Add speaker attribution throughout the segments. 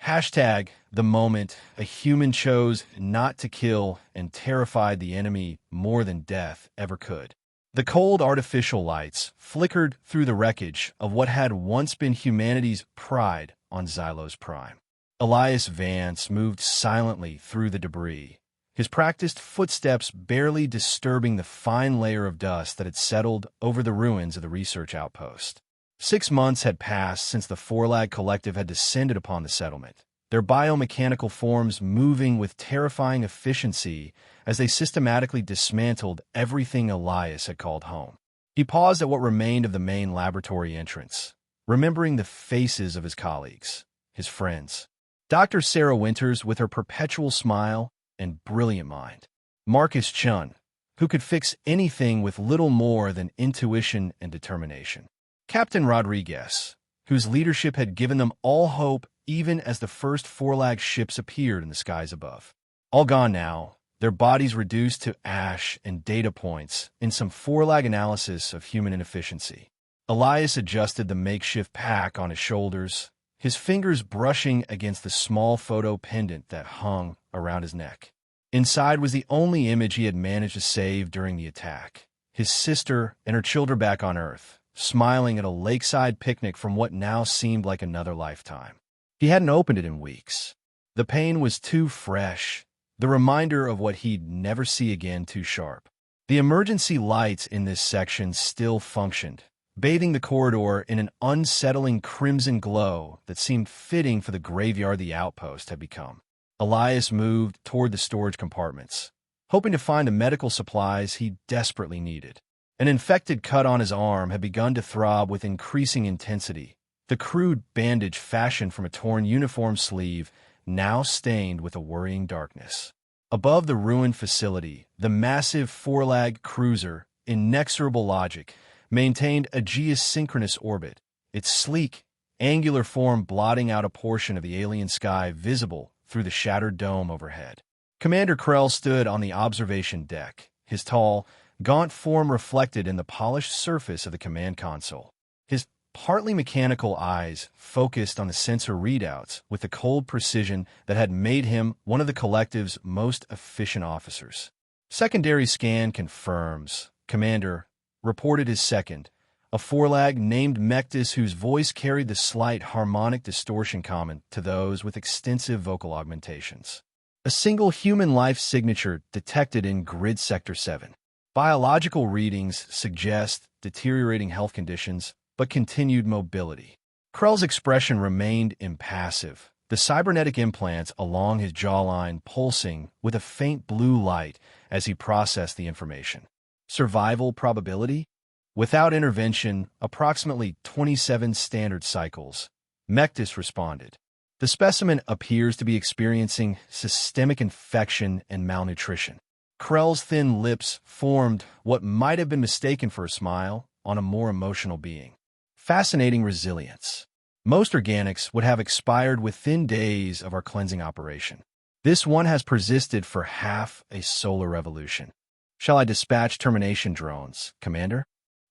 Speaker 1: Hashtag the moment a human chose not to kill and terrified the enemy more than death ever could. The cold artificial lights flickered through the wreckage of what had once been humanity's pride on Xylos Prime. Elias Vance moved silently through the debris, his practiced footsteps barely disturbing the fine layer of dust that had settled over the ruins of the research outpost. 6 months had passed since the Forlag Collective had descended upon the settlement, their biomechanical forms moving with terrifying efficiency as they systematically dismantled everything Elias had called home. He paused at what remained of the main laboratory entrance, remembering the faces of his colleagues, his friends. Dr. Sarah Winters with her perpetual smile and brilliant mind. Marcus Chun, who could fix anything with little more than intuition and determination. Captain Rodriguez, whose leadership had given them all hope even as the first Forlag ships appeared in the skies above. All gone now, their bodies reduced to ash and data points in some Forlag analysis of human inefficiency. Elias adjusted the makeshift pack on his shoulders, his fingers brushing against the small photo pendant that hung around his neck. Inside was the only image he had managed to save during the attack, his sister and her children back on Earth, smiling at a lakeside picnic from what now seemed like another lifetime. He hadn't opened it in weeks. The pain was too fresh, the reminder of what he'd never see again too sharp. The emergency lights in this section still functioned, bathing the corridor in an unsettling crimson glow that seemed fitting for the graveyard the outpost had become. Elias moved toward the storage compartments, hoping to find the medical supplies he desperately needed. An infected cut on his arm had begun to throb with increasing intensity, the crude bandage fashioned from a torn uniform sleeve now stained with a worrying darkness. Above the ruined facility, the massive Forlag cruiser, inexorable logic, maintained a geosynchronous orbit, its sleek, angular form blotting out a portion of the alien sky visible through the shattered dome overhead. Commander Krell stood on the observation deck, his tall, gaunt form reflected in the polished surface of the command console. His partly mechanical eyes focused on the sensor readouts with the cold precision that had made him one of the collective's most efficient officers. Secondary scan confirms, Commander, reported his second, a Forlag named Mectis whose voice carried the slight harmonic distortion common to those with extensive vocal augmentations. A single human life signature detected in Grid Sector 7. Biological readings suggest deteriorating health conditions, but continued mobility. Krell's expression remained impassive, the cybernetic implants along his jawline pulsing with a faint blue light as he processed the information. Survival probability? Without intervention, approximately 27 standard cycles. Mectis responded. The specimen appears to be experiencing systemic infection and malnutrition. Krell's thin lips formed what might have been mistaken for a smile on a more emotional being. Fascinating resilience. Most organics would have expired within days of our cleansing operation. This one has persisted for half a solar revolution. Shall I dispatch termination drones, Commander?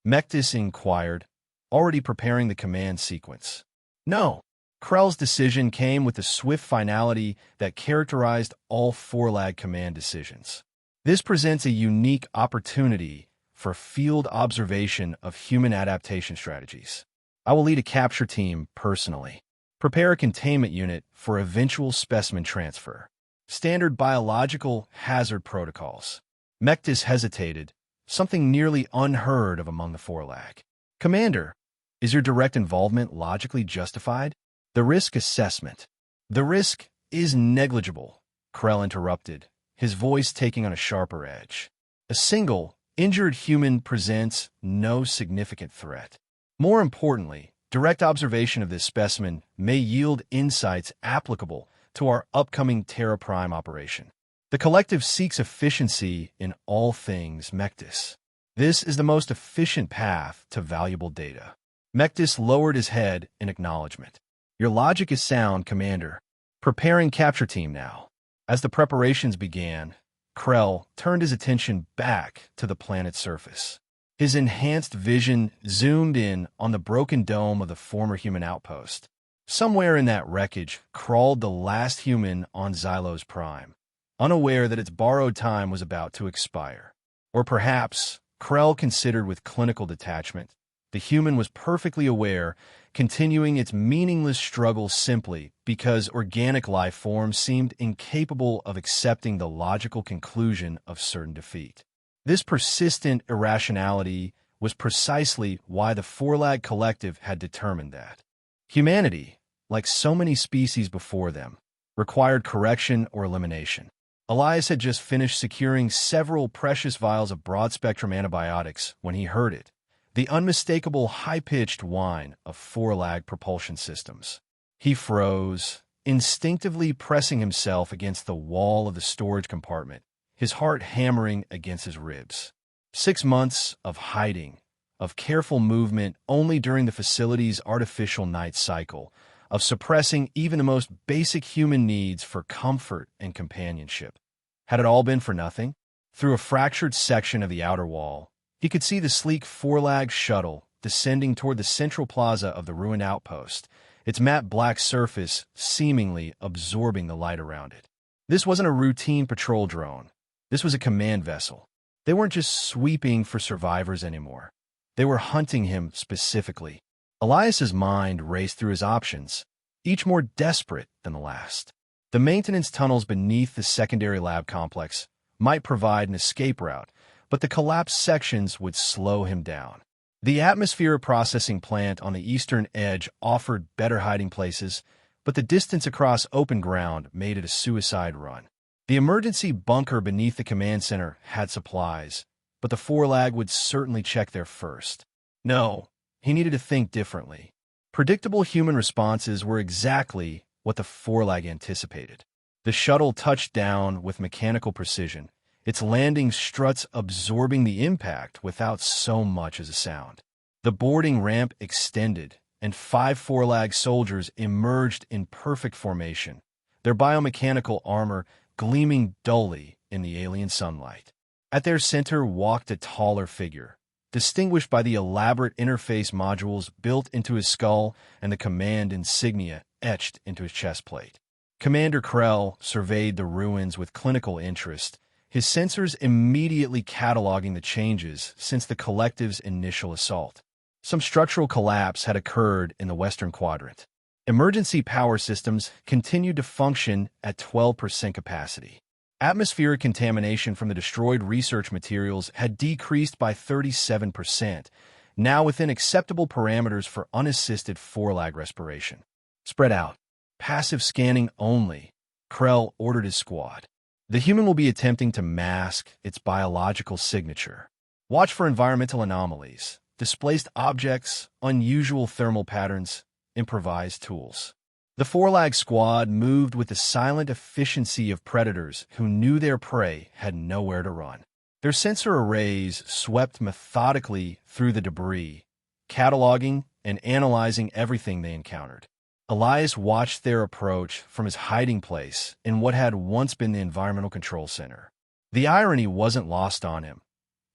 Speaker 1: Mectis inquired, already preparing the command sequence. No. Krell's decision came with the swift finality that characterized all Forlag command decisions. This presents a unique opportunity for field observation of human adaptation strategies. I will lead a capture team personally. Prepare a containment unit for eventual specimen transfer. Standard biological hazard protocols. Mectis hesitated, something nearly unheard of among the Forlag. Commander, is your direct involvement logically justified? The risk assessment. The risk is negligible, Krell interrupted, his voice taking on a sharper edge. A single, injured human presents no significant threat. More importantly, direct observation of this specimen may yield insights applicable to our upcoming Terra Prime operation. The collective seeks efficiency in all things Mectis. This is the most efficient path to valuable data. Mectis lowered his head in acknowledgement. Your logic is sound, Commander. Preparing capture team now. As the preparations began, Krell turned his attention back to the planet's surface. His enhanced vision zoomed in on the broken dome of the former human outpost. Somewhere in that wreckage crawled the last human on Xylos Prime, unaware that its borrowed time was about to expire. Or perhaps, Krell considered with clinical detachment, the human was perfectly aware, continuing its meaningless struggle simply because organic life forms seemed incapable of accepting the logical conclusion of certain defeat. This persistent irrationality was precisely why the Four-Lag Collective had determined that humanity, like so many species before them, required correction or elimination. Elias had just finished securing several precious vials of broad-spectrum antibiotics when he heard it, the unmistakable high-pitched whine of Four-Lag propulsion systems. He froze, instinctively pressing himself against the wall of the storage compartment, his heart hammering against his ribs. 6 months of hiding, of careful movement only during the facility's artificial night cycle, of suppressing even the most basic human needs for comfort and companionship. Had it all been for nothing? Through a fractured section of the outer wall, he could see the sleek Four-Lag shuttle descending toward the central plaza of the ruined outpost, its matte black surface seemingly absorbing the light around it. This wasn't a routine patrol drone. This was a command vessel. They weren't just sweeping for survivors anymore. They were hunting him specifically. Elias's mind raced through his options, each more desperate than the last. The maintenance tunnels beneath the secondary lab complex might provide an escape route, but the collapsed sections would slow him down. The atmosphere processing plant on the eastern edge offered better hiding places, but the distance across open ground made it a suicide run. The emergency bunker beneath the command center had supplies, but the Four-Lag would certainly check there first. No, he needed to think differently. Predictable human responses were exactly what the Four-Lag anticipated. The shuttle touched down with mechanical precision, its landing struts absorbing the impact without so much as a sound. The boarding ramp extended, and 5 Four-Lag soldiers emerged in perfect formation, their biomechanical armor gleaming dully in the alien sunlight. At their center walked a taller figure, distinguished by the elaborate interface modules built into his skull and the command insignia etched into his chest plate. Commander Krell surveyed the ruins with clinical interest, his sensors immediately cataloging the changes since the collective's initial assault. Some structural collapse had occurred in the western quadrant. Emergency power systems continued to function at 12% capacity. Atmospheric contamination from the destroyed research materials had decreased by 37%, now within acceptable parameters for unassisted Four-Lag respiration. Spread out. Passive scanning only, Krell ordered his squad. The human will be attempting to mask its biological signature. Watch for environmental anomalies, displaced objects, unusual thermal patterns, improvised tools. The Four-Lag squad moved with the silent efficiency of predators who knew their prey had nowhere to run. Their sensor arrays swept methodically through the debris, cataloging and analyzing everything they encountered. Elias watched their approach from his hiding place in what had once been the Environmental Control Center. The irony wasn't lost on him.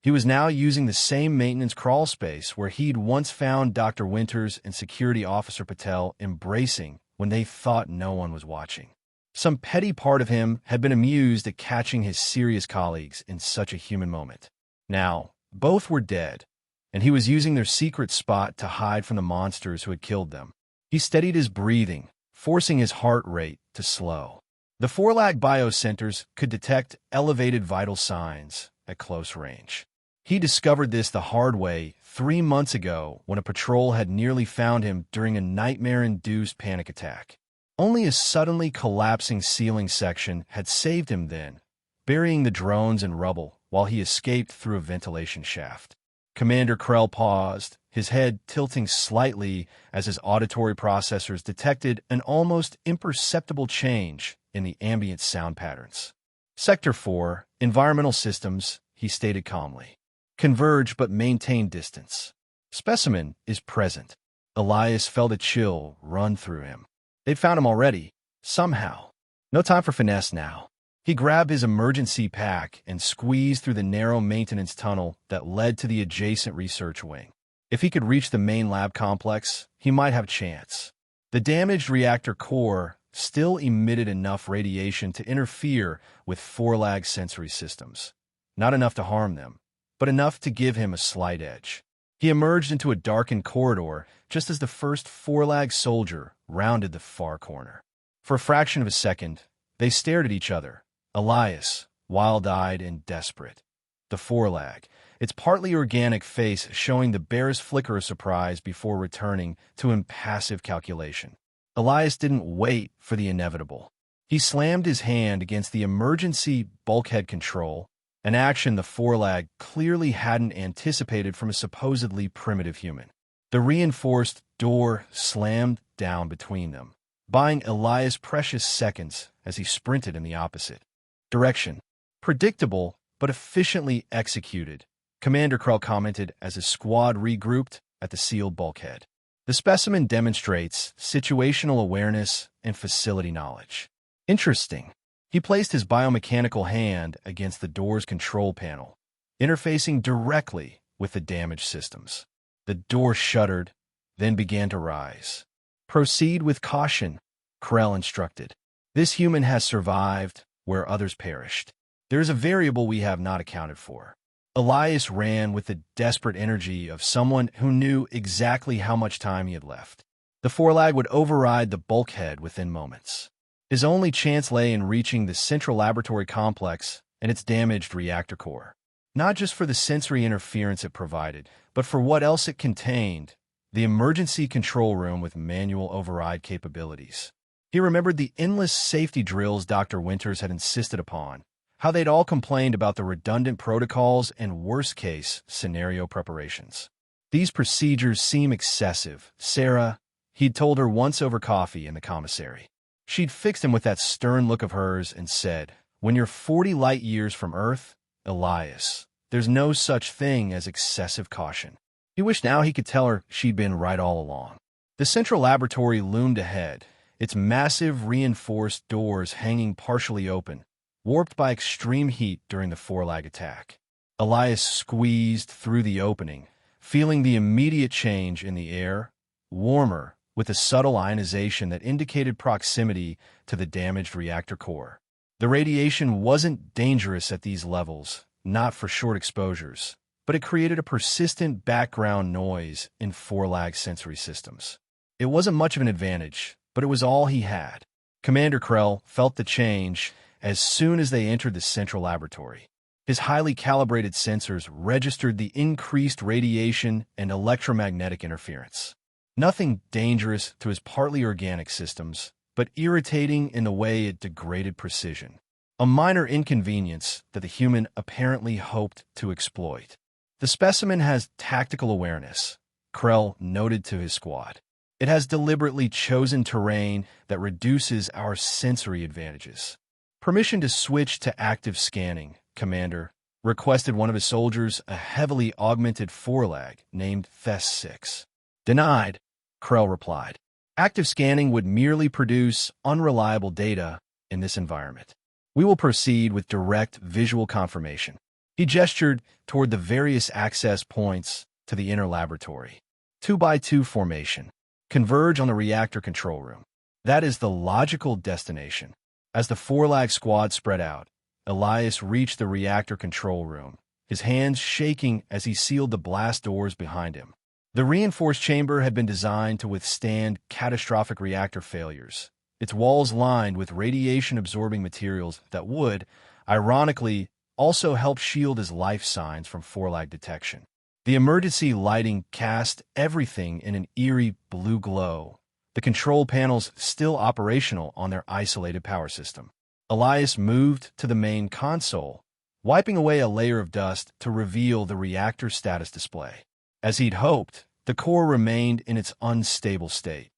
Speaker 1: He was now using the same maintenance crawl space where he'd once found Dr. Winters and Security Officer Patel embracing when they thought no one was watching. Some petty part of him had been amused at catching his serious colleagues in such a human moment. Now, both were dead, and he was using their secret spot to hide from the monsters who had killed them. He steadied his breathing, forcing his heart rate to slow. The Four-Lag biocenters could detect elevated vital signs at close range. He discovered this the hard way 3 months ago when a patrol had nearly found him during a nightmare-induced panic attack. Only a suddenly collapsing ceiling section had saved him then, burying the drones in rubble while he escaped through a ventilation shaft. Commander Krell paused, his head tilting slightly as his auditory processors detected an almost imperceptible change in the ambient sound patterns. Sector 4, Environmental Systems, he stated calmly. Converge but maintain distance. Specimen is present. Elias felt a chill run through him. They'd found him already, somehow. No time for finesse now. He grabbed his emergency pack and squeezed through the narrow maintenance tunnel that led to the adjacent research wing. If he could reach the main lab complex, he might have a chance. The damaged reactor core still emitted enough radiation to interfere with Forlag's sensory systems. Not enough to harm them, but enough to give him a slight edge. He emerged into a darkened corridor just as the first Forlag soldier rounded the far corner. For a fraction of a second, they stared at each other, Elias, wild-eyed and desperate. The Forlag, its partly organic face showing the barest flicker of surprise before returning to impassive calculation. Elias didn't wait for the inevitable. He slammed his hand against the emergency bulkhead control, an action the Forlag clearly hadn't anticipated from a supposedly primitive human. The reinforced door slammed down between them, buying Elias precious seconds as he sprinted in the opposite direction. Predictable, but efficiently executed, Commander Krell commented as his squad regrouped at the sealed bulkhead. The specimen demonstrates situational awareness and facility knowledge. Interesting. He placed his biomechanical hand against the door's control panel, interfacing directly with the damaged systems. The door shuddered, then began to rise. Proceed with caution, Krell instructed. This human has survived where others perished. There is a variable we have not accounted for. Elias ran with the desperate energy of someone who knew exactly how much time he had left. The Forlag would override the bulkhead within moments. His only chance lay in reaching the central laboratory complex and its damaged reactor core. Not just for the sensory interference it provided, but for what else it contained, the emergency control room with manual override capabilities. He remembered the endless safety drills Dr. Winters had insisted upon, how they'd all complained about the redundant protocols and worst-case scenario preparations. These procedures seem excessive, Sarah, he'd told her once over coffee in the commissary. She'd fixed him with that stern look of hers and said, when you're 40 light years from Earth, Elias, there's no such thing as excessive caution. He wished now he could tell her she'd been right all along. The central laboratory loomed ahead, its massive reinforced doors hanging partially open, warped by extreme heat during the Forlag attack. Elias squeezed through the opening, feeling the immediate change in the air, warmer, with a subtle ionization that indicated proximity to the damaged reactor core. The radiation wasn't dangerous at these levels, not for short exposures, but it created a persistent background noise in Forlag's sensory systems. It wasn't much of an advantage, but it was all he had. Commander Krell felt the change as soon as they entered the central laboratory. His highly calibrated sensors registered the increased radiation and electromagnetic interference. Nothing dangerous to his partly organic systems, but irritating in the way it degraded precision. A minor inconvenience that the human apparently hoped to exploit. The specimen has tactical awareness, Krell noted to his squad. It has deliberately chosen terrain that reduces our sensory advantages. Permission to switch to active scanning, Commander, requested one of his soldiers, a heavily augmented Forlag named Thes-6. Denied, Krell replied. Active scanning would merely produce unreliable data in this environment. We will proceed with direct visual confirmation. He gestured toward the various access points to the inner laboratory. 2x2 formation. Converge on the reactor control room. That is the logical destination. As the Forlag squad spread out, Elias reached the reactor control room, his hands shaking as he sealed the blast doors behind him. The reinforced chamber had been designed to withstand catastrophic reactor failures, its walls lined with radiation-absorbing materials that would, ironically, also help shield his life signs from Forlag detection. The emergency lighting cast everything in an eerie blue glow, the control panels still operational on their isolated power system. Elias moved to the main console, wiping away a layer of dust to reveal the reactor status display. As he'd hoped, the core remained in its unstable state.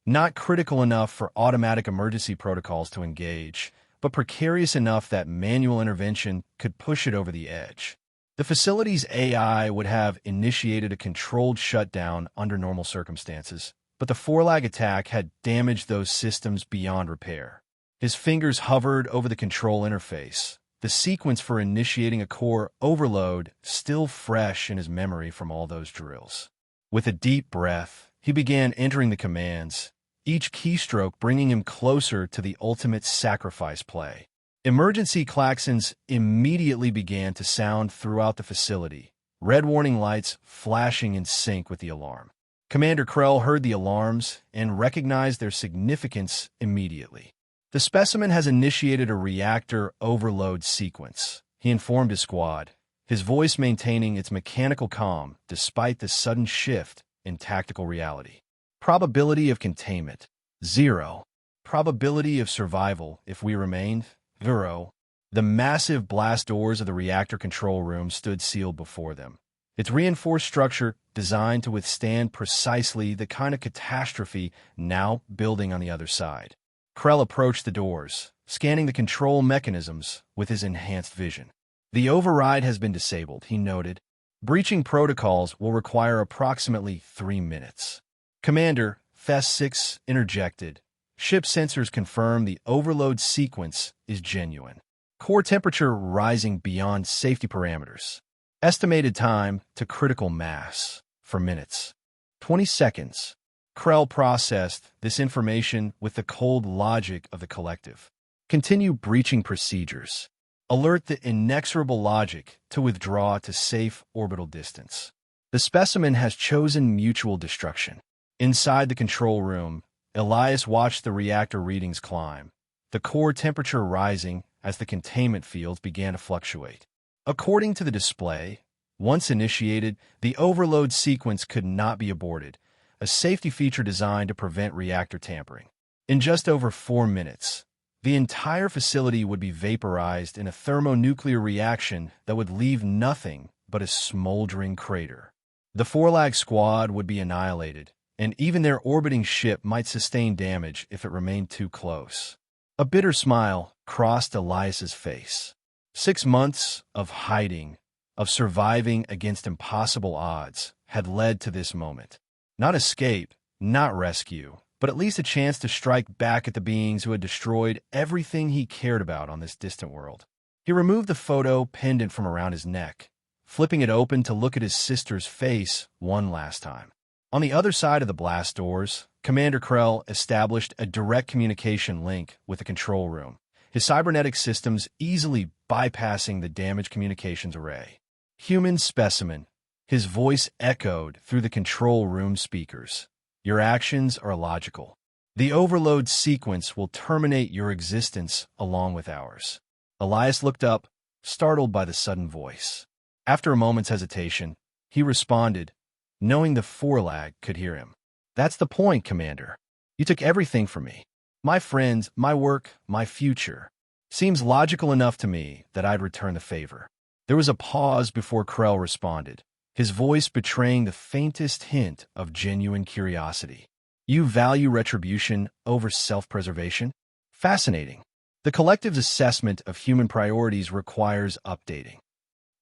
Speaker 1: Not critical enough for automatic emergency protocols to engage, but precarious enough that manual intervention could push it over the edge. The facility's AI would have initiated a controlled shutdown under normal circumstances, but the Forlag attack had damaged those systems beyond repair. His fingers hovered over the control interface, the sequence for initiating a core overload still fresh in his memory from all those drills. With a deep breath, he began entering the commands, each keystroke bringing him closer to the ultimate sacrifice play. Emergency klaxons immediately began to sound throughout the facility, red warning lights flashing in sync with the alarm. Commander Krell heard the alarms and recognized their significance immediately. The specimen has initiated a reactor overload sequence, he informed his squad, his voice maintaining its mechanical calm despite the sudden shift in tactical reality. Probability of containment, 0. Probability of survival if we remained, 0. The massive blast doors of the reactor control room stood sealed before them. Its reinforced structure designed to withstand precisely the kind of catastrophe now building on the other side. Krell approached the doors, scanning the control mechanisms with his enhanced vision. The override has been disabled, he noted. Breaching protocols will require approximately 3 minutes. Commander, FES-6 interjected. Ship sensors confirm the overload sequence is genuine. Core temperature rising beyond safety parameters. Estimated time to critical mass, for minutes. 20 seconds. Krell processed this information with the cold logic of the collective. Continue breaching procedures. Alert the inexorable logic to withdraw to safe orbital distance. The specimen has chosen mutual destruction. Inside the control room, Elias watched the reactor readings climb, the core temperature rising as the containment fields began to fluctuate. According to the display, once initiated, the overload sequence could not be aborted, a safety feature designed to prevent reactor tampering. In just over 4 minutes, the entire facility would be vaporized in a thermonuclear reaction that would leave nothing but a smoldering crater. The Forlag squad would be annihilated, and even their orbiting ship might sustain damage if it remained too close. A bitter smile crossed Elias's face. 6 months of hiding, of surviving against impossible odds, had led to this moment. Not escape, not rescue, but at least a chance to strike back at the beings who had destroyed everything he cared about on this distant world. He removed the photo pendant from around his neck, flipping it open to look at his sister's face one last time. On the other side of the blast doors, Commander Krell established a direct communication link with the control room, his cybernetic systems easily bypassing the damaged communications array. Human specimen. His voice echoed through the control room speakers. Your actions are illogical. The overload sequence will terminate your existence along with ours. Elias looked up, startled by the sudden voice. After a moment's hesitation, he responded, knowing the Forlag could hear him. That's the point, Commander. You took everything from me. My friends, my work, my future. Seems logical enough to me that I'd return the favor. There was a pause before Krell responded, his voice betraying the faintest hint of genuine curiosity. You value retribution over self-preservation? Fascinating. The collective's assessment of human priorities requires updating.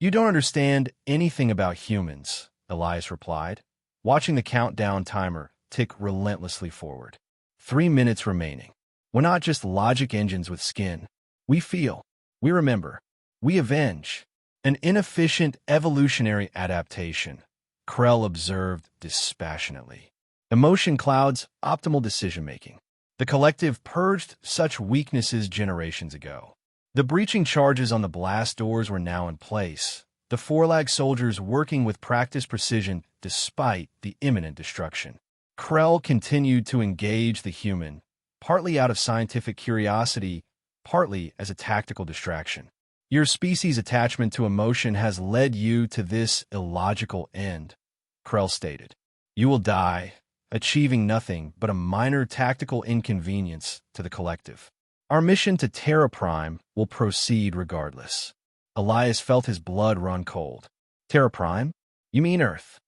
Speaker 1: You don't understand anything about humans, Elias replied, watching the countdown timer tick relentlessly forward. 3 minutes remaining. We're not just logic engines with skin. We feel. We remember. We avenge. An inefficient evolutionary adaptation, Krell observed dispassionately. Emotion clouds optimal decision-making. The collective purged such weaknesses generations ago. The breaching charges on the blast doors were now in place, the Forlag soldiers working with practiced precision despite the imminent destruction. Krell continued to engage the human, partly out of scientific curiosity, partly as a tactical distraction. Your species' attachment to emotion has led you to this illogical end, Krell stated. You will die, achieving nothing but a minor tactical inconvenience to the collective. Our mission to Terra Prime will proceed regardless. Elias felt his blood run cold. Terra Prime? You mean Earth?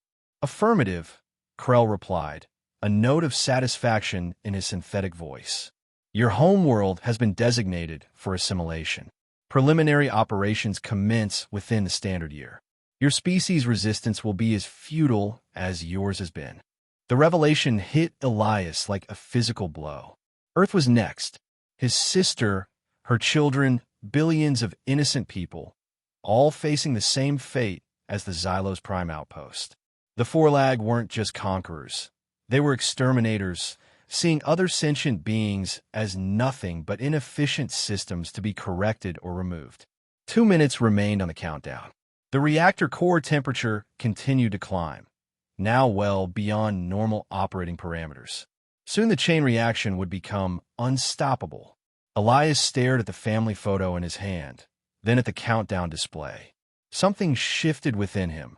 Speaker 1: Affirmative, Krell replied, a note of satisfaction in his synthetic voice. Your homeworld has been designated for assimilation. Preliminary operations commence within the standard year. Your species' resistance will be as futile as yours has been. The revelation hit Elias like a physical blow. Earth was next. His sister, her children, billions of innocent people, all facing the same fate as the Xylos Prime outpost. The Forlag weren't just conquerors. They were exterminators, seeing other sentient beings as nothing but inefficient systems to be corrected or removed. 2 minutes remained on the countdown. The reactor core temperature continued to climb, now well beyond normal operating parameters. Soon the chain reaction would become unstoppable. Elias stared at the family photo in his hand, then at the countdown display. Something shifted within him,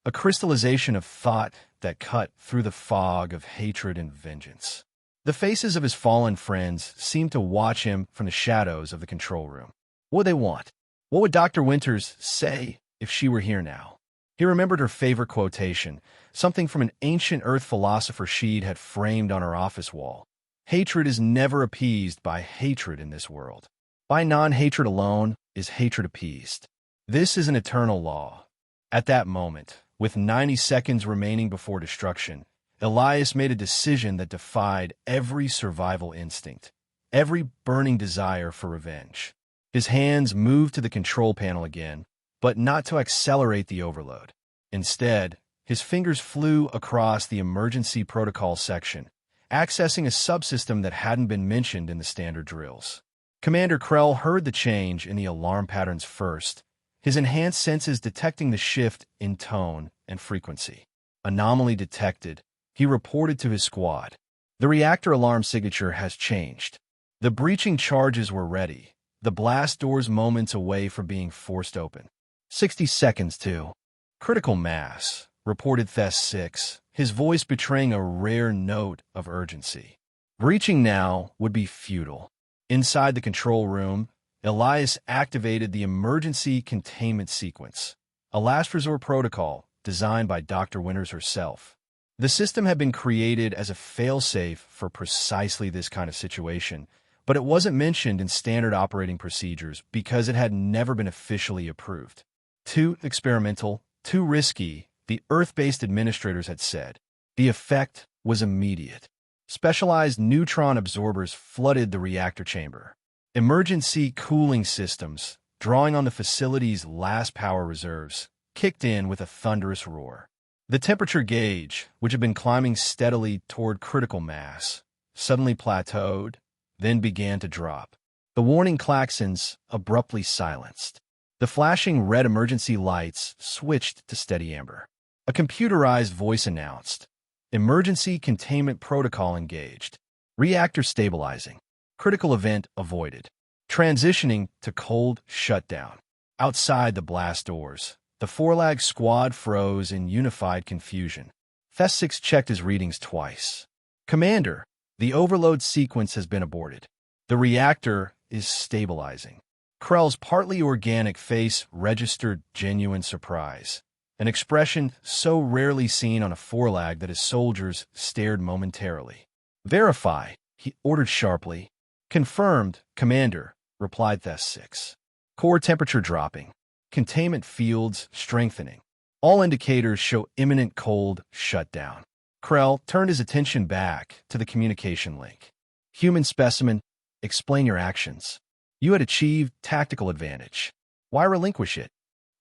Speaker 1: a crystallization of thought that cut through the fog of hatred and vengeance. The faces of his fallen friends seemed to watch him from the shadows of the control room. What would they want? What would Dr. Winters say if she were here now? He remembered her favorite quotation, something from an ancient Earth philosopher she'd had framed on her office wall. Hatred is never appeased by hatred in this world. By non-hatred alone is hatred appeased. This is an eternal law. At that moment, with 90 seconds remaining before destruction, Elias made a decision that defied every survival instinct, every burning desire for revenge. His hands moved to the control panel again, but not to accelerate the overload. Instead, his fingers flew across the emergency protocol section, accessing a subsystem that hadn't been mentioned in the standard drills. Commander Krell heard the change in the alarm patterns first, his enhanced senses detecting the shift in tone and frequency. Anomaly detected, he reported to his squad. The reactor alarm signature has changed. The breaching charges were ready, the blast doors moments away from being forced open. 60 seconds to critical mass, reported Thes-6, his voice betraying a rare note of urgency. Breaching now would be futile. Inside the control room, Elias activated the emergency containment sequence, a last resort protocol designed by Dr. Winters herself. The system had been created as a failsafe for precisely this kind of situation, but it wasn't mentioned in standard operating procedures because it had never been officially approved. Too experimental, too risky, the Earth-based administrators had said. The effect was immediate. Specialized neutron absorbers flooded the reactor chamber. Emergency cooling systems, drawing on the facility's last power reserves, kicked in with a thunderous roar. The temperature gauge, which had been climbing steadily toward critical mass, suddenly plateaued, then began to drop. The warning klaxons abruptly silenced. The flashing red emergency lights switched to steady amber. A computerized voice announced, "Emergency containment protocol engaged. Reactor stabilizing. Critical event avoided." Transitioning to cold shutdown. Outside the blast doors, the Forlag squad froze in unified confusion. Thes-6 checked his readings twice. "Commander, the overload sequence has been aborted. The reactor is stabilizing." Krell's partly organic face registered genuine surprise, an expression so rarely seen on a Forlag that his soldiers stared momentarily. "Verify," he ordered sharply. "Confirmed, Commander," replied Thes-6. Core temperature dropping. Containment fields strengthening. All indicators show imminent cold shutdown. Krell turned his attention back to the communication link. "Human specimen, explain your actions. You had achieved tactical advantage. Why relinquish it?"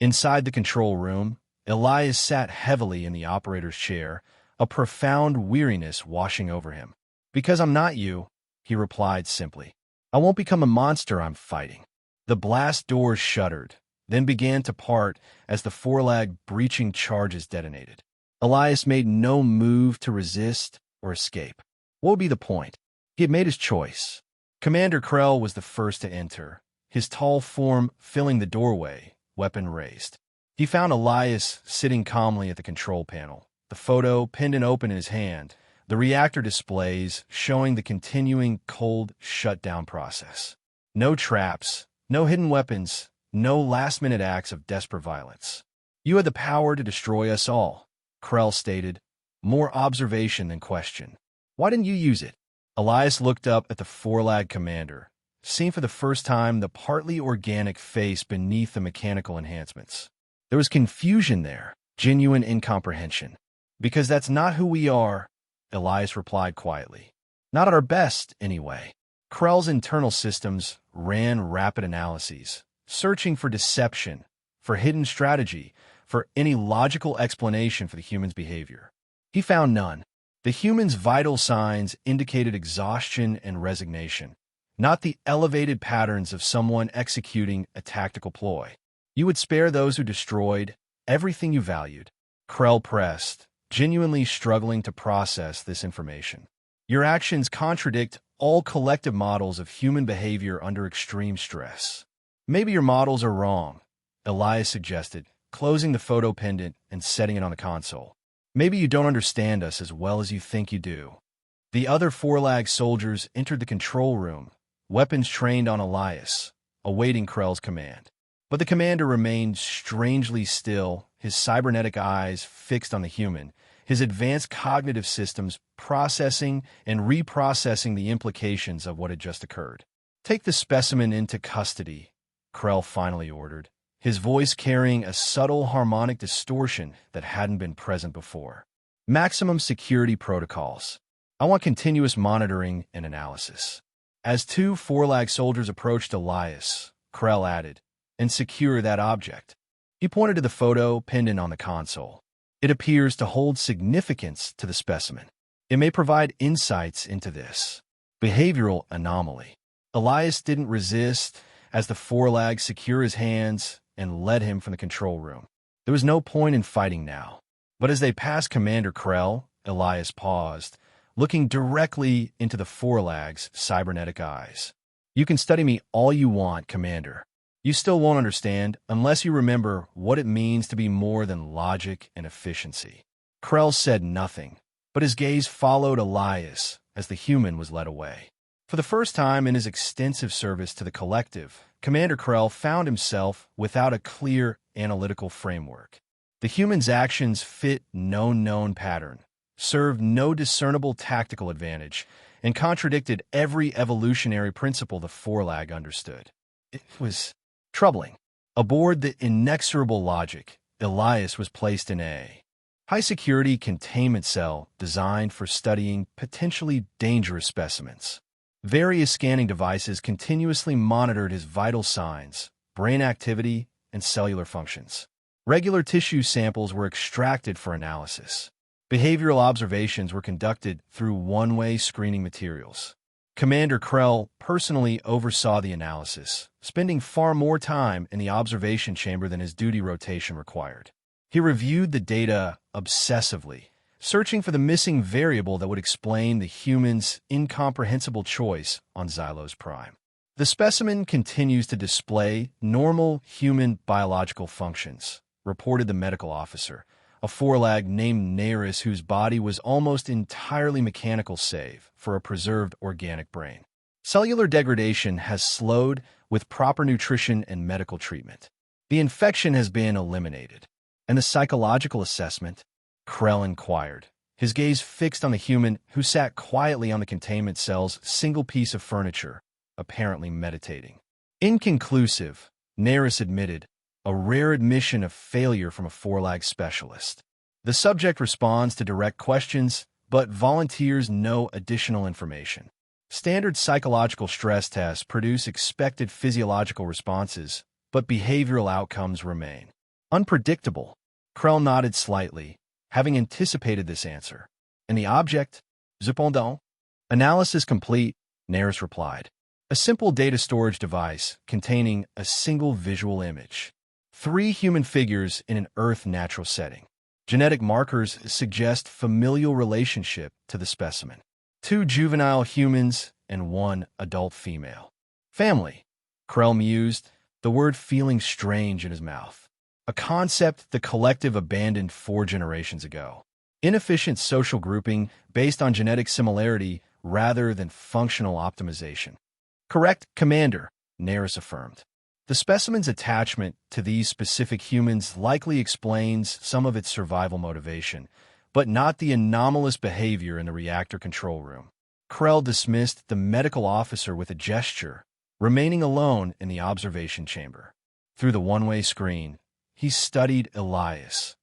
Speaker 1: Inside the control room, Elias sat heavily in the operator's chair, a profound weariness washing over him. "Because I'm not you," he replied simply. "I won't become a monster I'm fighting." The blast doors shuddered, then began to part as the Forlag breaching charges detonated. Elias made no move to resist or escape. What would be the point? He had made his choice. Commander Krell was the first to enter, his tall form filling the doorway, weapon raised. He found Elias sitting calmly at the control panel, the photo pinned and open in his hand, the reactor displays showing the continuing cold shutdown process. No traps, no hidden weapons, no last-minute acts of desperate violence. "You had the power to destroy us all," Krell stated, more observation than question. "Why didn't you use it?" Elias looked up at the Forlag commander, seeing for the first time the partly organic face beneath the mechanical enhancements. There was confusion there, genuine incomprehension. "Because that's not who we are," Elias replied quietly. "Not at our best, anyway." Krell's internal systems ran rapid analyses, searching for deception, for hidden strategy, for any logical explanation for the human's behavior. He found none. The human's vital signs indicated exhaustion and resignation, not the elevated patterns of someone executing a tactical ploy. You would spare those who destroyed everything you valued. Krell pressed, genuinely struggling to process this information. Your actions contradict all collective models of human behavior under extreme stress. Maybe your models are wrong, Elias suggested, closing the photo pendant and setting it on the console. Maybe you don't understand us as well as you think you do. The other Forlag soldiers entered the control room, weapons trained on Elias, awaiting Krell's command. But the commander remained strangely still, his cybernetic eyes fixed on the human, his advanced cognitive systems processing and reprocessing the implications of what had just occurred. Take the specimen into custody, Krell finally ordered, his voice carrying a subtle harmonic distortion that hadn't been present before. Maximum security protocols. I want continuous monitoring and analysis. As two Forlag soldiers approached Elias, Krell added, and secure that object. He pointed to the photo pendant on the console. It appears to hold significance to the specimen. It may provide insights into this behavioral anomaly. Elias didn't resist as the Forlag secured his hands and led him from the control room. There was no point in fighting now. But as they passed Commander Krell, Elias paused, looking directly into the Forlag's cybernetic eyes. You can study me all you want, Commander. You still won't understand unless you remember what it means to be more than logic and efficiency. Krell said nothing, but his gaze followed Elias as the human was led away. For the first time in his extensive service to the collective, Commander Krell found himself without a clear analytical framework. The human's actions fit no known pattern, served no discernible tactical advantage, and contradicted every evolutionary principle the Forlag understood. It was troubling. Aboard the inexorable logic, Elias was placed in a high-security containment cell designed for studying potentially dangerous specimens. Various scanning devices continuously monitored his vital signs, brain activity, and cellular functions. Regular tissue samples were extracted for analysis. Behavioral observations were conducted through one-way screening materials. Commander Krell personally oversaw the analysis, spending far more time in the observation chamber than his duty rotation required. He reviewed the data obsessively, searching for the missing variable that would explain the human's incomprehensible choice on Xylos Prime. The specimen continues to display normal human biological functions, reported the medical officer, a Forlag named Neris whose body was almost entirely mechanical save for a preserved organic brain. Cellular degradation has slowed with proper nutrition and medical treatment. The infection has been eliminated. And the psychological assessment? Krell inquired, his gaze fixed on the human who sat quietly on the containment cell's single piece of furniture, apparently meditating. Inconclusive, Neris admitted, a rare admission of failure from a Forlag specialist. The subject responds to direct questions, but volunteers no additional information. Standard psychological stress tests produce expected physiological responses, but behavioral outcomes remain unpredictable. Krell nodded slightly, having anticipated this answer. And the object? Cependant? Analysis complete, Neris replied. A simple data storage device containing a single visual image. 3 human figures in an Earth natural setting. Genetic markers suggest familial relationship to the specimen. 2 juvenile humans and 1 adult female. Family, Krell mused, the word feeling strange in his mouth. A concept the collective abandoned 4 generations ago. Inefficient social grouping based on genetic similarity rather than functional optimization. Correct, Commander, Neris affirmed. The specimen's attachment to these specific humans likely explains some of its survival motivation, but not the anomalous behavior in the reactor control room. Krell dismissed the medical officer with a gesture, remaining alone in the observation chamber. Through the one-way screen, he studied Elias,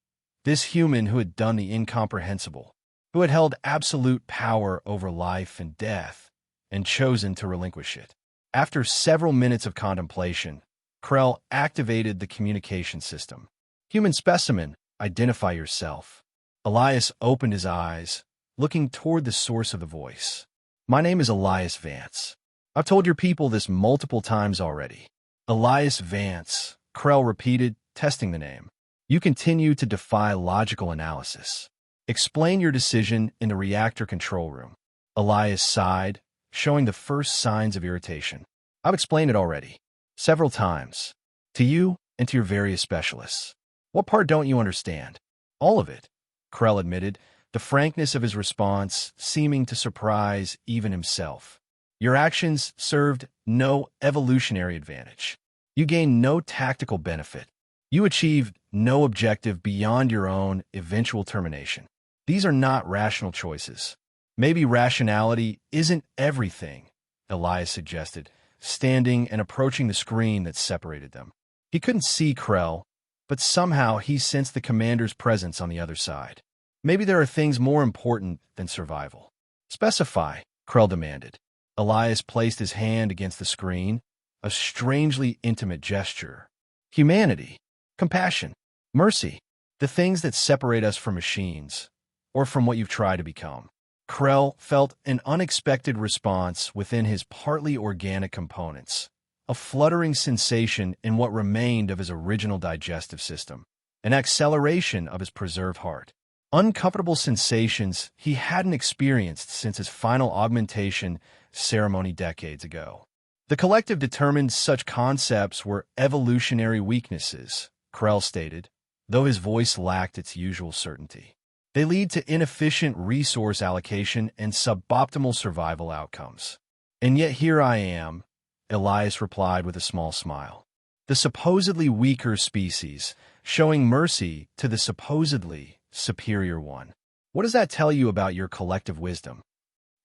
Speaker 1: this human who had done the incomprehensible, who had held absolute power over life and death, and chosen to relinquish it. After several minutes of contemplation, Krell activated the communication system. Human specimen, identify yourself. Elias opened his eyes, looking toward the source of the voice. "My name is Elias Vance. I've told your people this multiple times already." "Elias Vance," Krell repeated, testing the name. "You continue to defy logical analysis. Explain your decision in the reactor control room." Elias sighed, showing the first signs of irritation. "I've explained it already. Several times. To you and to your various specialists. What part don't you understand?" "All of it," Krell admitted, the frankness of his response seeming to surprise even himself. "Your actions served no evolutionary advantage. You gained no tactical benefit. You achieved no objective beyond your own eventual termination. These are not rational choices." "Maybe rationality isn't everything," Elias suggested, standing and approaching the screen that separated them. He couldn't see Krell, but somehow he sensed the commander's presence on the other side. "Maybe there are things more important than survival." "Specify," Krell demanded. Elias placed his hand against the screen, a strangely intimate gesture. "Humanity, compassion, mercy, the things that separate us from machines, or from what you've tried to become." Krell felt an unexpected response within his partly organic components, a fluttering sensation in what remained of his original digestive system, an acceleration of his preserved heart. Uncomfortable sensations he hadn't experienced since his final augmentation ceremony decades ago. The collective determined such concepts were evolutionary weaknesses, Krell stated, though his voice lacked its usual certainty. They lead to inefficient resource allocation and suboptimal survival outcomes. "And yet here I am," Elias replied with a small smile. "The supposedly weaker species, showing mercy to the supposedly superior one. What does that tell you about your collective wisdom?"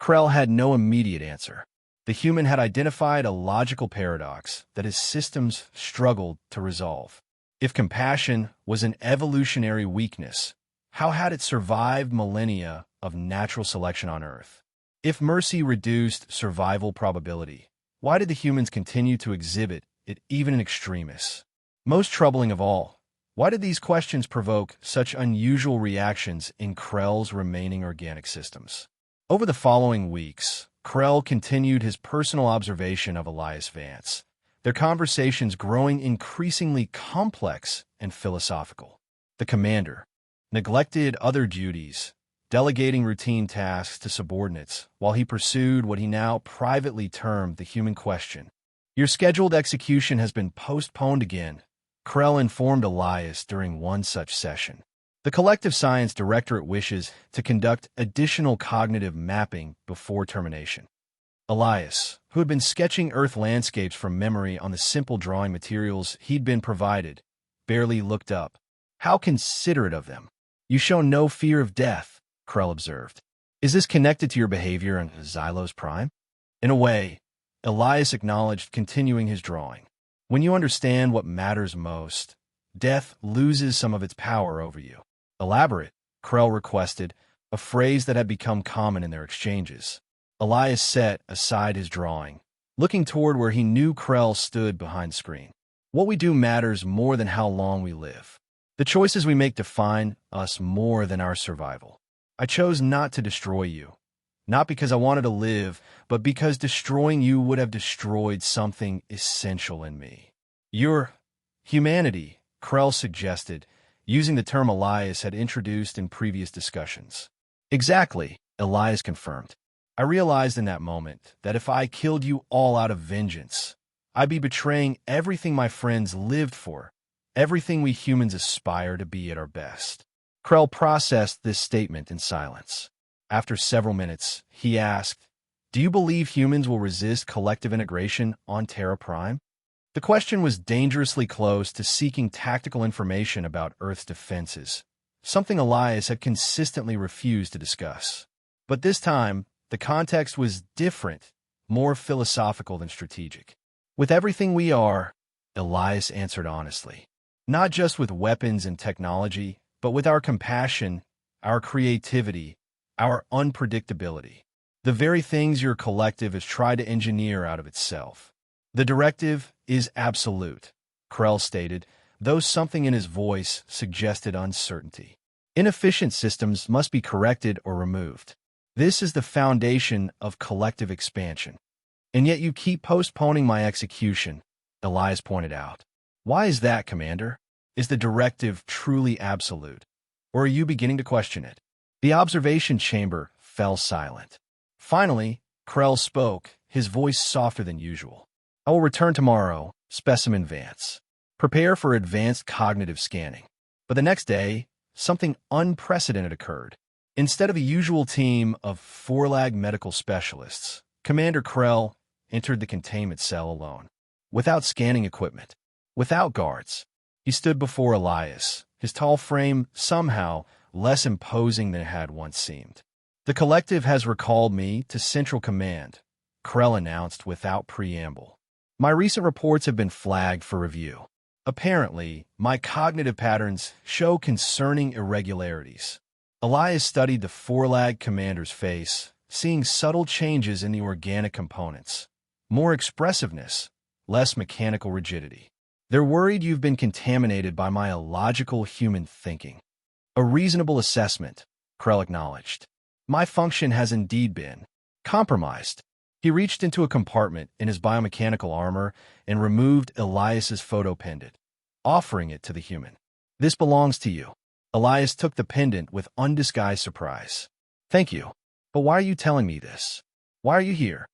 Speaker 1: Krell had no immediate answer. The human had identified a logical paradox that his systems struggled to resolve. If compassion was an evolutionary weakness, how had it survived millennia of natural selection on Earth? If mercy reduced survival probability, why did the humans continue to exhibit it even in extremis? Most troubling of all, why did these questions provoke such unusual reactions in Krell's remaining organic systems? Over the following weeks, Krell continued his personal observation of Elias Vance, their conversations growing increasingly complex and philosophical. The commander neglected other duties, delegating routine tasks to subordinates, while he pursued what he now privately termed the human question. "Your scheduled execution has been postponed again," Krell informed Elias during one such session. "The Collective Science Directorate wishes to conduct additional cognitive mapping before termination." Elias, who had been sketching Earth landscapes from memory on the simple drawing materials he'd been provided, barely looked up. "How considerate of them. You show no fear of death," Krell observed. "Is this connected to your behavior in Xylos Prime?" "In a way," Elias acknowledged, continuing his drawing. "When you understand what matters most, death loses some of its power over you." "Elaborate," Krell requested, a phrase that had become common in their exchanges. Elias set aside his drawing, looking toward where he knew Krell stood behind the screen. "What we do matters more than how long we live. The choices we make define us more than our survival. I chose not to destroy you, not because I wanted to live, but because destroying you would have destroyed something essential in me." "Your humanity," Krell suggested, using the term Elias had introduced in previous discussions. "Exactly," Elias confirmed. "I realized in that moment that if I killed you all out of vengeance, I'd be betraying everything my friends lived for, everything we humans aspire to be at our best." Krell processed this statement in silence. After several minutes, he asked, "Do you believe humans will resist collective integration on Terra Prime?" The question was dangerously close to seeking tactical information about Earth's defenses, something Elias had consistently refused to discuss. But this time, the context was different, more philosophical than strategic. "With everything we are," Elias answered honestly. "Not just with weapons and technology, but with our compassion, our creativity, our unpredictability. The very things your collective has tried to engineer out of itself. The directive is absolute," Krell stated, though something in his voice suggested uncertainty. "Inefficient systems must be corrected or removed. This is the foundation of collective expansion. And yet you keep postponing my execution, Elias pointed out. Why is that, Commander? Is the directive truly absolute? Or are you beginning to question it? The observation chamber fell silent. Finally, Krell spoke, his voice softer than usual. I will return tomorrow, Specimen Vance. Prepare for advanced cognitive scanning. But the next day, something unprecedented occurred. Instead of the usual team of Forlag medical specialists, Commander Krell entered the containment cell alone, without scanning equipment, without guards. He stood before Elias, his tall frame somehow less imposing than it had once seemed. The collective has recalled me to Central Command, Krell announced without preamble. My recent reports have been flagged for review. Apparently, my cognitive patterns show concerning irregularities. Elias studied the Forlag commander's face, seeing subtle changes in the organic components. More expressiveness, less mechanical rigidity. They're worried you've been contaminated by my illogical human thinking. A reasonable assessment, Krell acknowledged. My function has indeed been compromised. He reached into a compartment in his biomechanical armor and removed Elias's photo pendant, offering it to the human. This belongs to you. Elias took the pendant with undisguised surprise. Thank you. But why are you telling me this? Why are you here?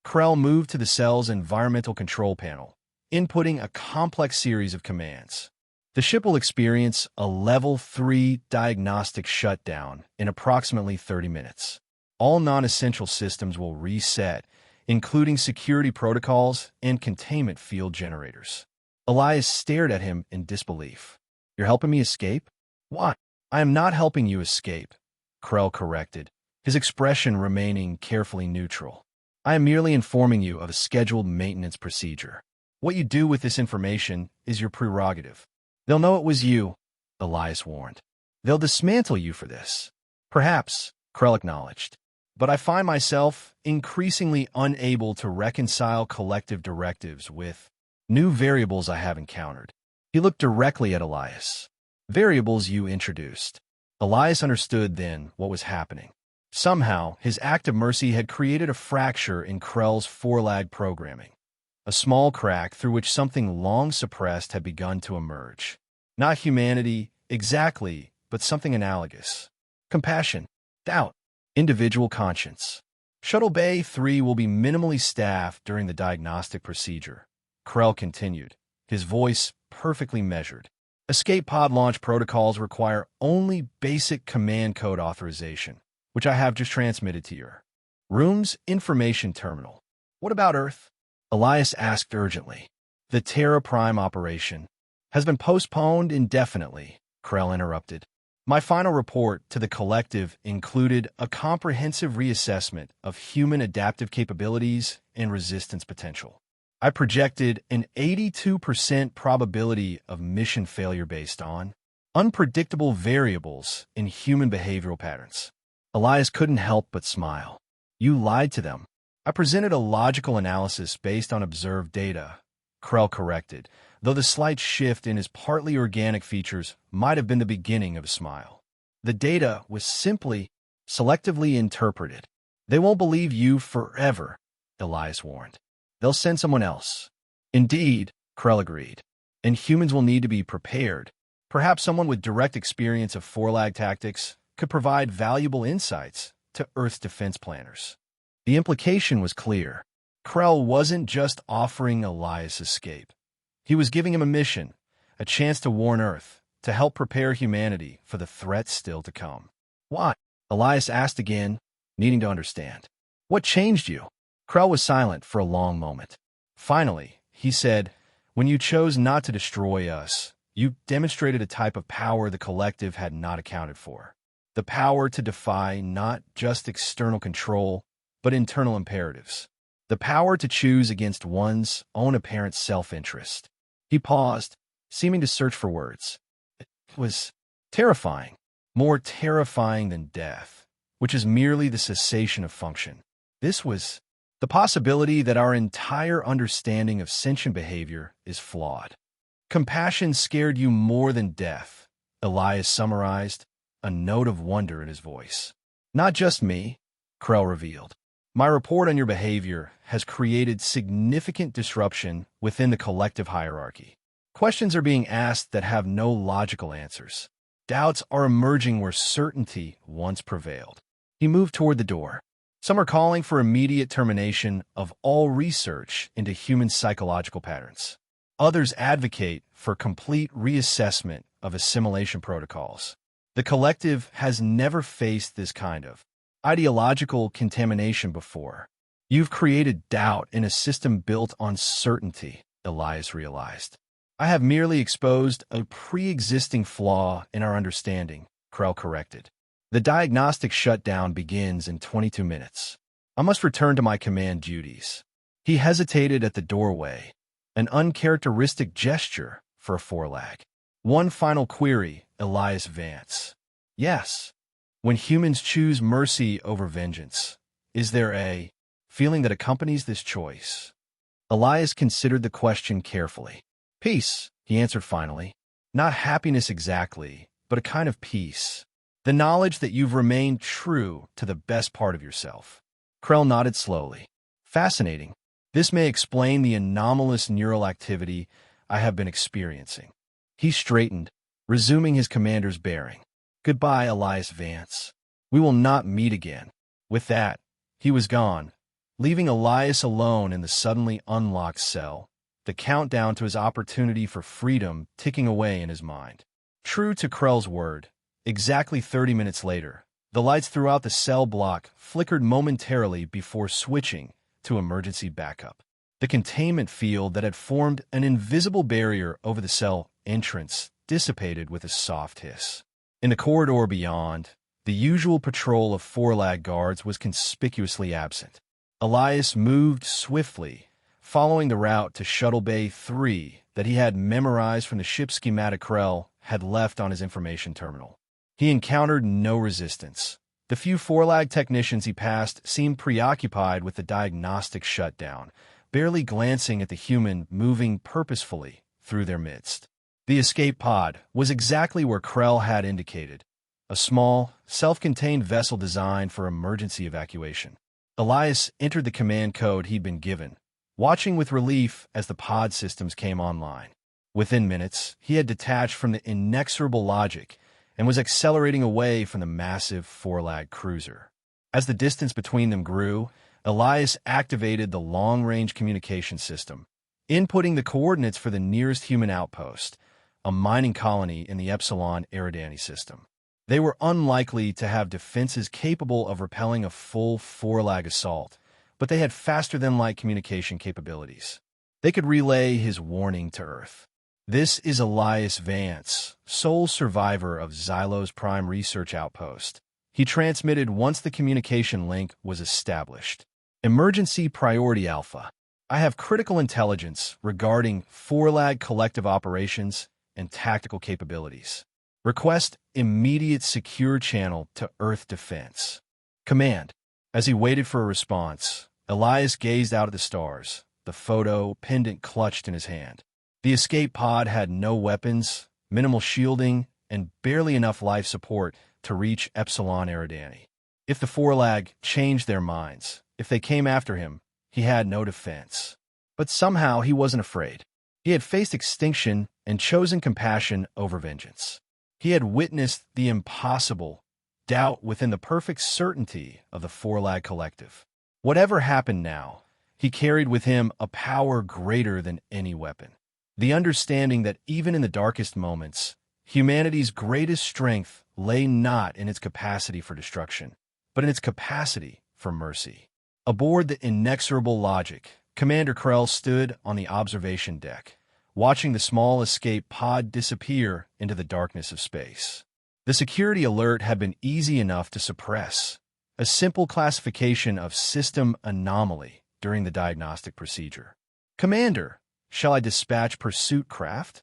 Speaker 1: Krell moved to the cell's environmental control panel, inputting a complex series of commands. The ship will experience a Level 3 diagnostic shutdown in approximately 30 minutes. All non-essential systems will reset, including security protocols and containment field generators. Elias stared at him in disbelief. You're helping me escape? Why? I am not helping you escape, Krell corrected, his expression remaining carefully neutral. I am merely informing you of a scheduled maintenance procedure. What you do with this information is your prerogative. They'll know it was you, Elias warned. They'll dismantle you for this. Perhaps, Krell acknowledged. But I find myself increasingly unable to reconcile collective directives with new variables I have encountered. He looked directly at Elias. Variables you introduced. Elias understood then what was happening. Somehow, his act of mercy had created a fracture in Krell's Forlag programming. A small crack through which something long suppressed had begun to emerge. Not humanity, exactly, but something analogous. Compassion, doubt, individual conscience. Shuttle Bay 3 will be minimally staffed during the diagnostic procedure, Krell continued, his voice perfectly measured. Escape pod launch protocols require only basic command code authorization, which I have just transmitted to your room's information terminal. What about Earth? Elias asked urgently. The Terra Prime operation has been postponed indefinitely, Krell interrupted. My final report to the collective included a comprehensive reassessment of human adaptive capabilities and resistance potential. I projected an 82% probability of mission failure based on unpredictable variables in human behavioral patterns. Elias couldn't help but smile. You lied to them. I presented a logical analysis based on observed data, Krell corrected, though the slight shift in his partly organic features might have been the beginning of a smile. The data was simply selectively interpreted. They won't believe you forever, Elias warned. They'll send someone else. Indeed, Krell agreed. And humans will need to be prepared. Perhaps someone with direct experience of Forlag tactics could provide valuable insights to Earth's defense planners. The implication was clear. Krell wasn't just offering Elias escape. He was giving him a mission, a chance to warn Earth, to help prepare humanity for the threats still to come. Why? Elias asked again, needing to understand. What changed you? Krell was silent for a long moment. Finally, he said, when you chose not to destroy us, you demonstrated a type of power the collective had not accounted for. The power to defy not just external control, but internal imperatives. The power to choose against one's own apparent self-interest. He paused, seeming to search for words. It was terrifying, more terrifying than death, which is merely the cessation of function. This was the possibility that our entire understanding of sentient behavior is flawed. Compassion scared you more than death, Elias summarized, a note of wonder in his voice. Not just me, Krell revealed. My report on your behavior has created significant disruption within the collective hierarchy. Questions are being asked that have no logical answers. Doubts are emerging where certainty once prevailed. He moved toward the door. Some are calling for immediate termination of all research into human psychological patterns. Others advocate for complete reassessment of assimilation protocols. The collective has never faced this kind of ideological contamination before. You've created doubt in a system built on certainty, Elias realized. I have merely exposed a pre-existing flaw in our understanding, Krell corrected. The diagnostic shutdown begins in 22 minutes. I must return to my command duties. He hesitated at the doorway, an uncharacteristic gesture for a forelag. One final query, Elias Vance. Yes. When humans choose mercy over vengeance, is there a feeling that accompanies this choice? Elias considered the question carefully. Peace, he answered finally. Not happiness exactly, but a kind of peace. The knowledge that you've remained true to the best part of yourself. Krell nodded slowly. Fascinating. This may explain the anomalous neural activity I have been experiencing. He straightened, resuming his commander's bearing. Goodbye, Elias Vance. We will not meet again. With that, he was gone, leaving Elias alone in the suddenly unlocked cell, the countdown to his opportunity for freedom ticking away in his mind. True to Krell's word, exactly 30 minutes later, the lights throughout the cell block flickered momentarily before switching to emergency backup. The containment field that had formed an invisible barrier over the cell entrance dissipated with a soft hiss. In the corridor beyond, the usual patrol of forelag guards was conspicuously absent. Elias moved swiftly, following the route to Shuttle Bay 3 that he had memorized from the ship schematic Krell had left on his information terminal. He encountered no resistance. The few forelag technicians he passed seemed preoccupied with the diagnostic shutdown, barely glancing at the human moving purposefully through their midst. The escape pod was exactly where Krell had indicated, a small, self-contained vessel designed for emergency evacuation. Elias entered the command code he'd been given, watching with relief as the pod systems came online. Within minutes, he had detached from the inexorable logic and was accelerating away from the massive forelag cruiser. As the distance between them grew, Elias activated the long-range communication system, inputting the coordinates for the nearest human outpost, a mining colony in the Epsilon Eridani system. They were unlikely to have defenses capable of repelling a full forelag assault, but they had faster-than-light communication capabilities. They could relay his warning to Earth. This is Elias Vance, sole survivor of Xylo's Prime Research Outpost. He transmitted once the communication link was established. Emergency Priority Alpha. I have critical intelligence regarding forelag collective operations and tactical capabilities. Request immediate secure channel to Earth Defense. Command. As he waited for a response, Elias gazed out at the stars, the photo pendant clutched in his hand. The escape pod had no weapons, minimal shielding, and barely enough life support to reach Epsilon Eridani. If the forelag changed their minds, if they came after him, he had no defense. But somehow he wasn't afraid. He had faced extinction and chosen compassion over vengeance. He had witnessed the impossible, doubt within the perfect certainty of the forelag collective. Whatever happened now, he carried with him a power greater than any weapon. The understanding that even in the darkest moments, humanity's greatest strength lay not in its capacity for destruction, but in its capacity for mercy. Aboard the inexorable logic, Commander Krell stood on the observation deck, watching the small escape pod disappear into the darkness of space. The security alert had been easy enough to suppress, a simple classification of system anomaly during the diagnostic procedure. Commander, shall I dispatch pursuit craft?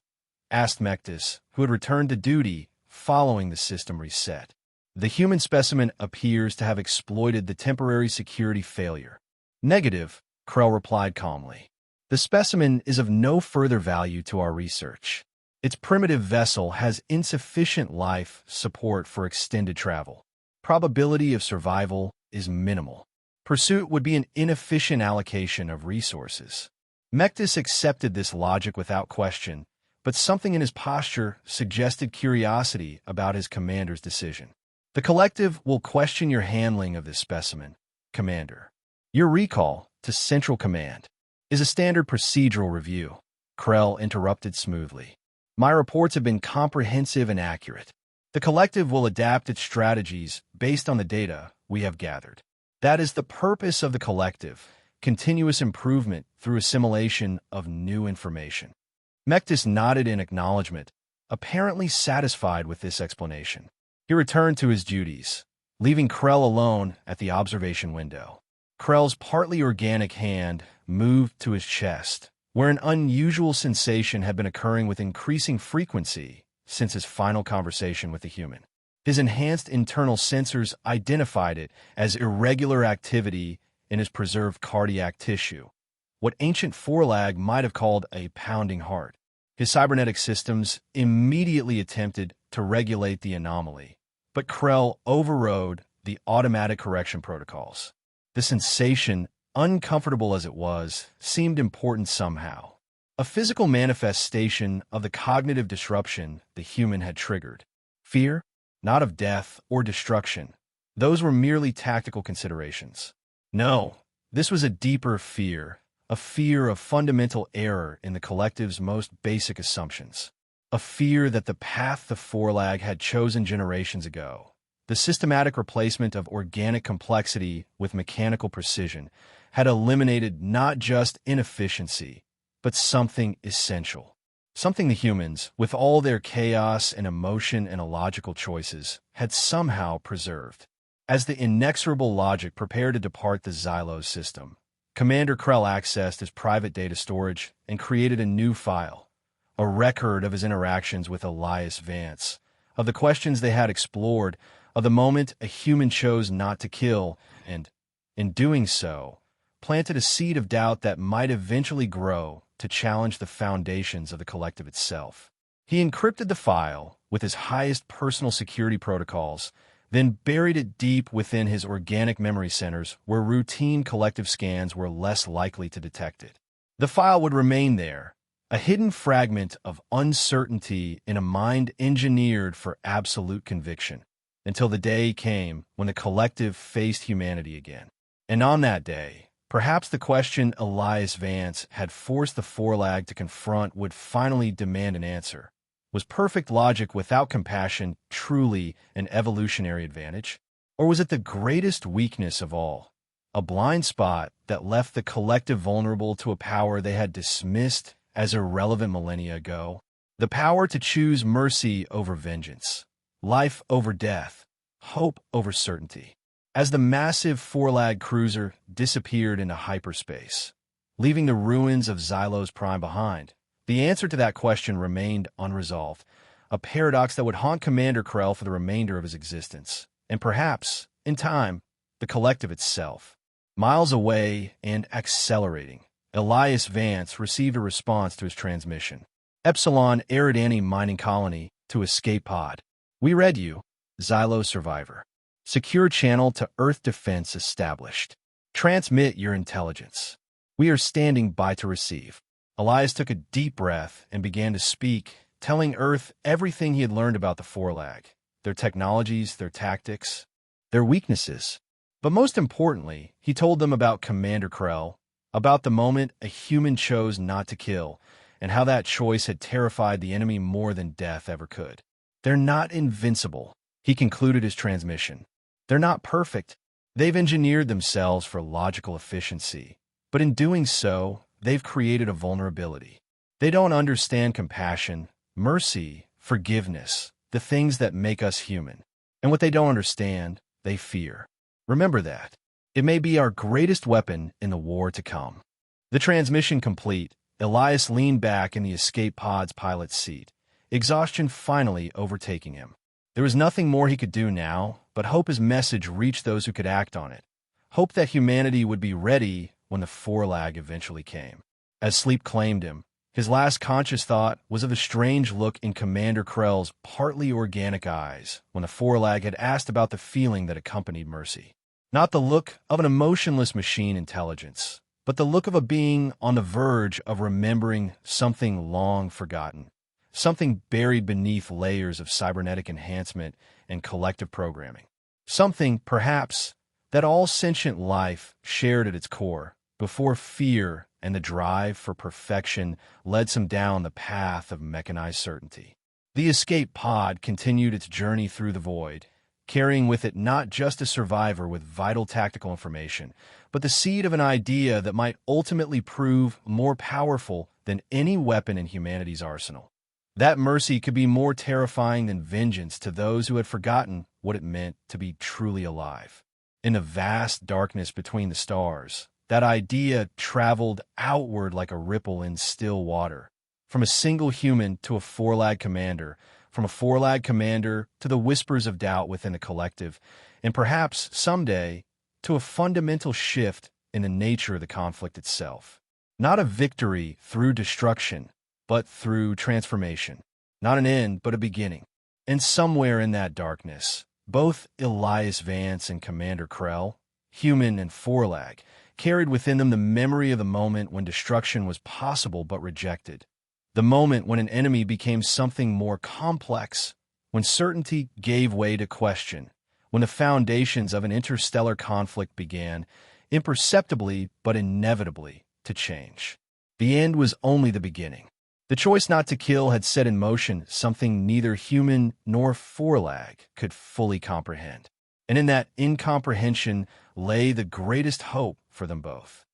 Speaker 1: Asked Mectis, who had returned to duty following the system reset. The human specimen appears to have exploited the temporary security failure. Negative, Krell replied calmly. The specimen is of no further value to our research. Its primitive vessel has insufficient life support for extended travel. Probability of survival is minimal. Pursuit would be an inefficient allocation of resources. Mectus accepted this logic without question, but something in his posture suggested curiosity about his commander's decision. The collective will question your handling of this specimen, Commander. Your recall to Central Command is a standard procedural review, Krell interrupted smoothly. My reports have been comprehensive and accurate. The collective will adapt its strategies based on the data we have gathered. That is the purpose of the collective, continuous improvement through assimilation of new information. Mectus nodded in acknowledgement, apparently satisfied with this explanation. He returned to his duties, leaving Krell alone at the observation window. Krell's partly organic hand moved to his chest, where an unusual sensation had been occurring with increasing frequency since his final conversation with the human. His enhanced internal sensors identified it as irregular activity in his preserved cardiac tissue, what ancient Forlag might have called a pounding heart. His cybernetic systems immediately attempted to regulate the anomaly, but Krell overrode the automatic correction protocols. The sensation, uncomfortable as it was, seemed important somehow. A physical manifestation of the cognitive disruption the human had triggered. Fear? Not of death or destruction. Those were merely tactical considerations. No, this was a deeper fear, a fear of fundamental error in the collective's most basic assumptions. A fear that the path the Forlag had chosen generations ago, the systematic replacement of organic complexity with mechanical precision, had eliminated not just inefficiency, but something essential. Something the humans, with all their chaos and emotion and illogical choices, had somehow preserved. As the inexorable logic prepared to depart the Xylos system, Commander Krell accessed his private data storage and created a new file, a record of his interactions with Elias Vance, of the questions they had explored, of the moment a human chose not to kill, and, in doing so, planted a seed of doubt that might eventually grow to challenge the foundations of the collective itself. He encrypted the file with his highest personal security protocols, then buried it deep within his organic memory centers where routine collective scans were less likely to detect it. The file would remain there, a hidden fragment of uncertainty in a mind engineered for absolute conviction, until the day came when the collective faced humanity again. And on that day, perhaps the question Elias Vance had forced the Forlag to confront would finally demand an answer. Was perfect logic without compassion truly an evolutionary advantage? Or was it the greatest weakness of all, a blind spot that left the collective vulnerable to a power they had dismissed as irrelevant millennia ago? The power to choose mercy over vengeance, life over death, hope over certainty. As the massive Forlag cruiser disappeared into hyperspace, leaving the ruins of Xylos Prime behind, the answer to that question remained unresolved, a paradox that would haunt Commander Krell for the remainder of his existence, and perhaps, in time, the collective itself. Miles away and accelerating, Elias Vance received a response to his transmission. Epsilon Eridani Mining Colony to Escape Pod. We read you, Xylos Survivor. Secure channel to Earth Defense established. Transmit your intelligence. We are standing by to receive. Elias took a deep breath and began to speak, telling Earth everything he had learned about the Forlag, their technologies, their tactics, their weaknesses. But most importantly, he told them about Commander Krell, about the moment a human chose not to kill, and how that choice had terrified the enemy more than death ever could. They're not invincible, he concluded his transmission. They're not perfect. They've engineered themselves for logical efficiency, but in doing so, they've created a vulnerability. They don't understand compassion, mercy, forgiveness, the things that make us human. And what they don't understand, they fear. Remember that. It may be our greatest weapon in the war to come. The transmission complete, Elias leaned back in the escape pod's pilot's seat, exhaustion finally overtaking him. There was nothing more he could do now, but hope his message reached those who could act on it. Hope that humanity would be ready when the Forlag eventually came. As sleep claimed him, his last conscious thought was of the strange look in Commander Krell's partly organic eyes when the Forlag had asked about the feeling that accompanied mercy. Not the look of an emotionless machine intelligence, but the look of a being on the verge of remembering something long forgotten, something buried beneath layers of cybernetic enhancement and collective programming. Something, perhaps, that all sentient life shared at its core, before fear and the drive for perfection led some down the path of mechanized certainty. The escape pod continued its journey through the void, carrying with it not just a survivor with vital tactical information, but the seed of an idea that might ultimately prove more powerful than any weapon in humanity's arsenal. That mercy could be more terrifying than vengeance to those who had forgotten what it meant to be truly alive. In the vast darkness between the stars, that idea traveled outward like a ripple in still water, from a single human to a four-lag commander, from a four-lag commander to the whispers of doubt within the collective, and perhaps, someday, to a fundamental shift in the nature of the conflict itself. Not a victory through destruction, but through transformation. Not an end, but a beginning. And somewhere in that darkness, both Elias Vance and Commander Krell, human and four-lag, carried within them the memory of the moment when destruction was possible but rejected. The moment when an enemy became something more complex, when certainty gave way to question, when the foundations of an interstellar conflict began, imperceptibly but inevitably, to change. The end was only the beginning. The choice not to kill had set in motion something neither human nor four-lag could fully comprehend. And in that incomprehension lay the greatest hope for them both.